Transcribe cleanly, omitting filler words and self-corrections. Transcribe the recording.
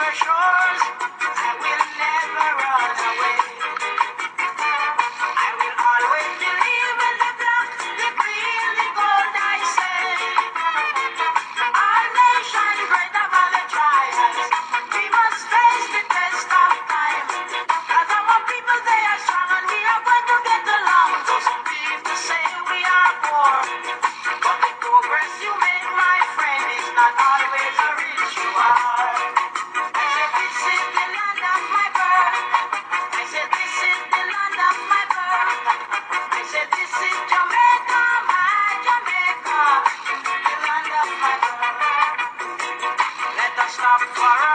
your shores. I will never run away. I will always believe in the black, the green, the gold, I say. Our nation great above the trials. We must face the test of time. Cause our people, they are strong and we are going to get along. So some people say we are poor, but the progress you make, my friend, is not always a ritual. I said this is the land of my birth. I said this is the land of my birth. I said this is Jamaica, my Jamaica, the land of my birth. Let us stop for a